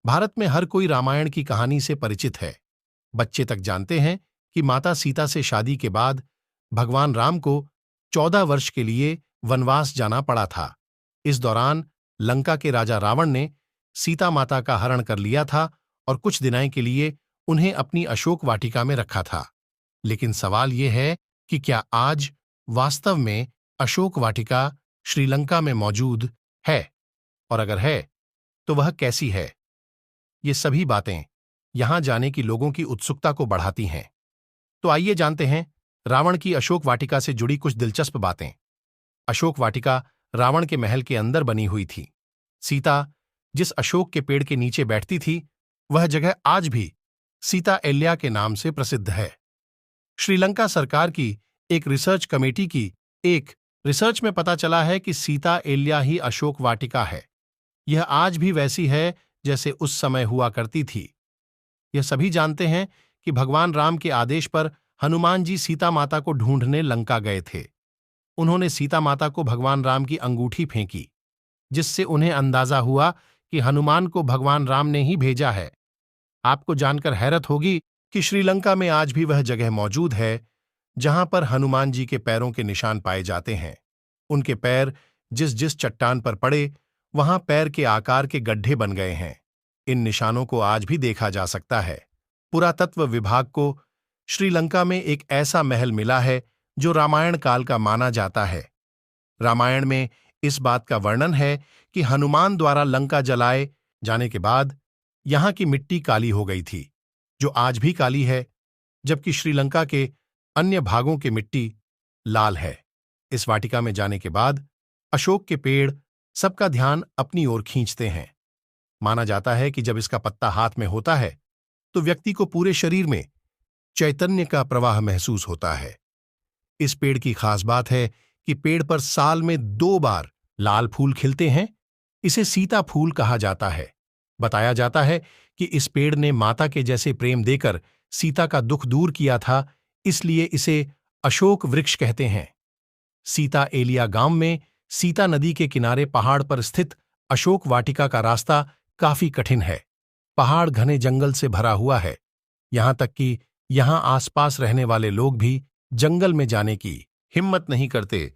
भारत में हर कोई रामायण की कहानी से परिचित है। बच्चे तक जानते हैं कि माता सीता से शादी के बाद भगवान राम को 14 वर्ष के लिए वनवास जाना पड़ा था। इस दौरान लंका के राजा रावण ने सीता माता का हरण कर लिया था और कुछ दिनों के लिए उन्हें अपनी अशोक वाटिका में रखा था। लेकिन सवाल यह है कि क्या आज वास्तव में अशोक वाटिका श्रीलंका में मौजूद है, और अगर है तो वह कैसी है? ये सभी बातें यहां जाने की लोगों की उत्सुकता को बढ़ाती हैं। तो आइए जानते हैं रावण की अशोक वाटिका से जुड़ी कुछ दिलचस्प बातें। अशोक वाटिका रावण के महल के अंदर बनी हुई थी। सीता जिस अशोक के पेड़ के नीचे बैठती थी, वह जगह आज भी सीता एल्या के नाम से प्रसिद्ध है। श्रीलंका सरकार की एक रिसर्च कमेटी की एक रिसर्च में पता चला है कि सीता एल्या ही अशोक वाटिका है। यह आज भी वैसी है जैसे उस समय हुआ करती थी। यह सभी जानते हैं कि भगवान राम के आदेश पर हनुमान जी सीता माता को ढूंढने लंका गए थे। उन्होंने सीता माता को भगवान राम की अंगूठी फेंकी, जिससे उन्हें अंदाजा हुआ कि हनुमान को भगवान राम ने ही भेजा है। आपको जानकर हैरत होगी कि श्रीलंका में आज भी वह जगह मौजूद है जहां पर हनुमान जी के पैरों के निशान पाए जाते हैं। उनके पैर जिस जिस चट्टान पर पड़े, वहां पैर के आकार के गड्ढे बन गए हैं। इन निशानों को आज भी देखा जा सकता है। पुरातत्व विभाग को श्रीलंका में एक ऐसा महल मिला है जो रामायण काल का माना जाता है। रामायण में इस बात का वर्णन है कि हनुमान द्वारा लंका जलाए जाने के बाद यहां की मिट्टी काली हो गई थी, जो आज भी काली है, जबकि श्रीलंका के अन्य भागों की मिट्टी लाल है। इस वाटिका में जाने के बाद अशोक के पेड़ सबका ध्यान अपनी ओर खींचते हैं। माना जाता है कि जब इसका पत्ता हाथ में होता है तो व्यक्ति को पूरे शरीर में चैतन्य का प्रवाह महसूस होता है। इस पेड़ की खास बात है कि पेड़ पर साल में 2 बार लाल फूल खिलते हैं। इसे सीता फूल कहा जाता है। बताया जाता है कि इस पेड़ ने माता के जैसे प्रेम देकर सीता का दुख दूर किया था, इसलिए इसे अशोक वृक्ष कहते हैं। सीता एलिया गांव में सीता नदी के किनारे पहाड़ पर स्थित अशोक वाटिका का रास्ता काफी कठिन है। पहाड़ घने जंगल से भरा हुआ है, यहां तक कि यहां आसपास रहने वाले लोग भी जंगल में जाने की हिम्मत नहीं करते।